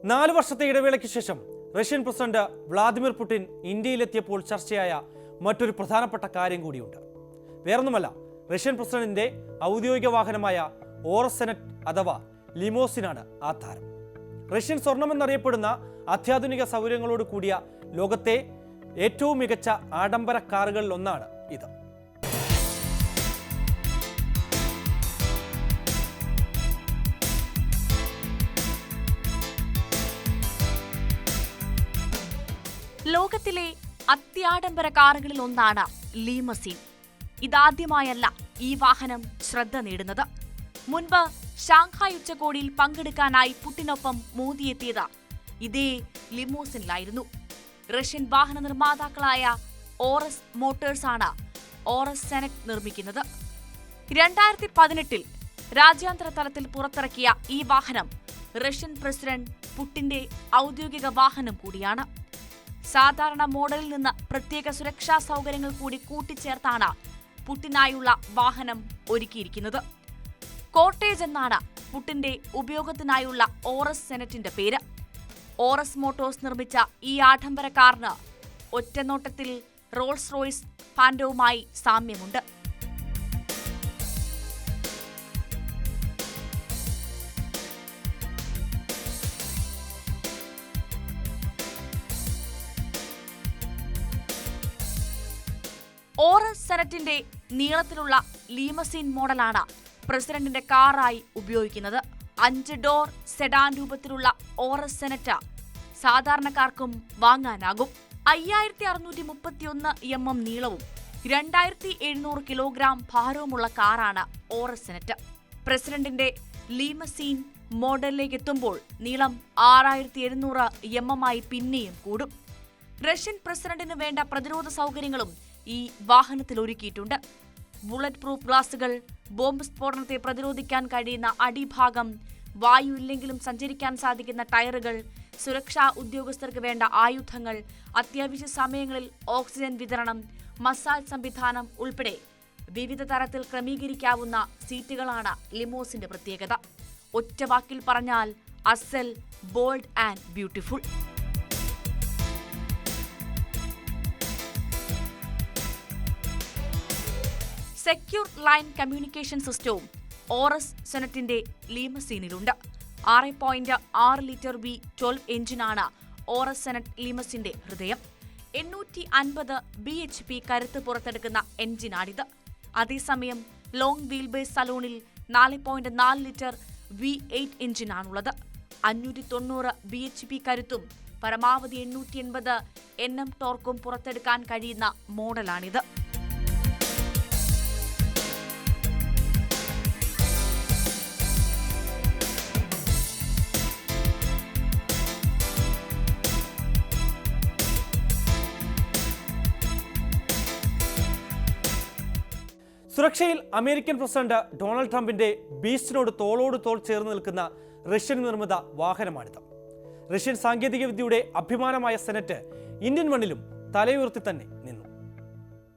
4 വർഷത്തെ ഇടവേളയ്ക്ക് ശേഷം റഷ്യൻ പ്രസിഡന്റ് വ്ളാദിമിർ പുടിൻ ഇന്ത്യയിലെത്തിയപ്പോൾ ചർച്ചയായ മറ്റൊരു പ്രധാനപ്പെട്ട കാര്യം കൂടിയുണ്ട്. വേറൊന്നുമല്ല, റഷ്യൻ പ്രസിഡന്റിന്റെ ഔദ്യോഗിക വാഹനമായ ഓറസ് സെനറ്റ് അഥവാ ലിമോസിനാണ് ആ താരം. റഷ്യൻ സ്വർണമെന്നറിയപ്പെടുന്ന അത്യാധുനിക സൗകര്യങ്ങളോട് കൂടിയ ലോകത്തെ ഏറ്റവും മികച്ച ആഡംബര കാറുകളിലൊന്നാണ് ഇത്. ലോകത്തിലെ അത്യാഡംബര കാറുകളിൽ ഒന്നാണ് ലിമസീൻ. ഇതാദ്യമായല്ല ഈ വാഹനം ശ്രദ്ധ നേടുന്നത്. മുൻപ് ഷാങ്ഹായ് ഉച്ചകോടിയിൽ പങ്കെടുക്കാനായി പുടിനൊപ്പം മോദി എത്തിയത് ഇതേ ലിമോസിനിലായിരുന്നു. റഷ്യൻ വാഹന നിർമ്മാതാക്കളായ ഓറസ് മോട്ടോഴ്സ് ആണ് ഓറസ് സെനറ്റ് നിർമ്മിക്കുന്നത്. 2018 രാജ്യാന്തര തലത്തിൽ പുറത്തിറക്കിയ ഈ വാഹനം റഷ്യൻ പ്രസിഡന്റ് പുടിന്റെ ഔദ്യോഗിക വാഹനം കൂടിയാണ്. സാധാരണ മോഡലിൽ നിന്ന് പ്രത്യേക സുരക്ഷാ സൗകര്യങ്ങൾ കൂടി കൂട്ടിച്ചേർത്താണ് പുടിനായുള്ള വാഹനം ഒരുക്കിയിരിക്കുന്നത്. കോട്ടേജ് എന്നാണ് പുടിന്റെ ഉപയോഗത്തിനായുള്ള ഓറസ് സെനറ്റിന്റെ പേര്. ഓറസ് മോട്ടോഴ്സ് നിർമ്മിച്ച ഈ ആഡംബര കാറിന് ഒറ്റനോട്ടത്തിൽ റോൾസ് റോയ്സ് ഫാന്റവുമായി സാമ്യമുണ്ട്. ഓറസ് സെനറ്റിന്റെ നീളത്തിലുള്ള ലിമസീൻ മോഡലാണ് പ്രസിഡന്റിന്റെ കാറായി ഉപയോഗിക്കുന്നത്. 5 ഡോർ സെഡാൻ രൂപത്തിലുള്ള ഓറസ് സെനറ്റ് സാധാരണക്കാർക്കും വാങ്ങാനാകും. 5631 mm നീളവും 2700 കിലോഗ്രാം ഭാരവുമുള്ള കാറാണ് ഓറസ് സെനറ്റ്. പ്രസിഡന്റിന്റെ ലിമസീൻ മോഡലിലേക്ക് എത്തുമ്പോൾ നീളം 6700 mm ആയി പിന്നെയും കൂടും. റഷ്യൻ പ്രസിഡന്റിന് വേണ്ട പ്രതിരോധ സൗകര്യങ്ങളും ഈ വാഹനത്തിൽ ഒരുക്കിയിട്ടുണ്ട്. ബുള്ളറ്റ് പ്രൂഫ് ഗ്ലാസുകൾ, ബോംബ് സ്ഫോടനത്തെ പ്രതിരോധിക്കാൻ കഴിയുന്ന അടിഭാഗം, വായു ഇല്ലെങ്കിലും സഞ്ചരിക്കാൻ സാധിക്കുന്ന ടയറുകൾ, സുരക്ഷാ ഉദ്യോഗസ്ഥർക്ക് വേണ്ട ആയുധങ്ങൾ, അത്യാവശ്യ സമയങ്ങളിൽ ഓക്സിജൻ വിതരണം, മസാജ് സംവിധാനം ഉൾപ്പെടെ വിവിധ തരത്തിൽ ക്രമീകരിക്കാവുന്ന സീറ്റുകളാണ് ലിമോസിന്റെ പ്രത്യേകത. ഒറ്റ വാക്കിൽ പറഞ്ഞാൽ അസൽ, bold and beautiful. Secure line communication സിസ്റ്റവും ഓറസ് സെനറ്റിന്റെ ലിമസീനിലുണ്ട്. 6.6 ലിറ്റർ V12 എഞ്ചിനാണ് ഓറസ് സെനറ്റ് ലിമസിന്റെ ഹൃദയം. 850 bhp കരുത്ത് പുറത്തെടുക്കുന്ന എഞ്ചിനാണിത്. അതേസമയം ലോങ് വീൽ ബേസ് സലൂണിൽ 4.4 ലിറ്റർ V8 എഞ്ചിനാണുള്ളത്. 590 bhp കരുത്തും പരമാവധി 880 Nm ടോർക്കും പുറത്തെടുക്കാൻ കഴിയുന്ന മോഡലാണിത്. സുരക്ഷയിൽ അമേരിക്കൻ പ്രസിഡന്റ് ഡൊണാൾഡ് ട്രംപിന്റെ ബീസ്റ്റിനോട് തോളോട് തോൾ ചേർന്ന് നിൽക്കുന്ന റഷ്യൻ നിർമ്മിത വാഹനമാണിത്. റഷ്യൻ സാങ്കേതിക വിദ്യയുടെ അഭിമാനമായ സെനറ്റ് ഇന്ത്യൻ മണ്ണിലും തലയുയർത്തി തന്നെ നിന്നു.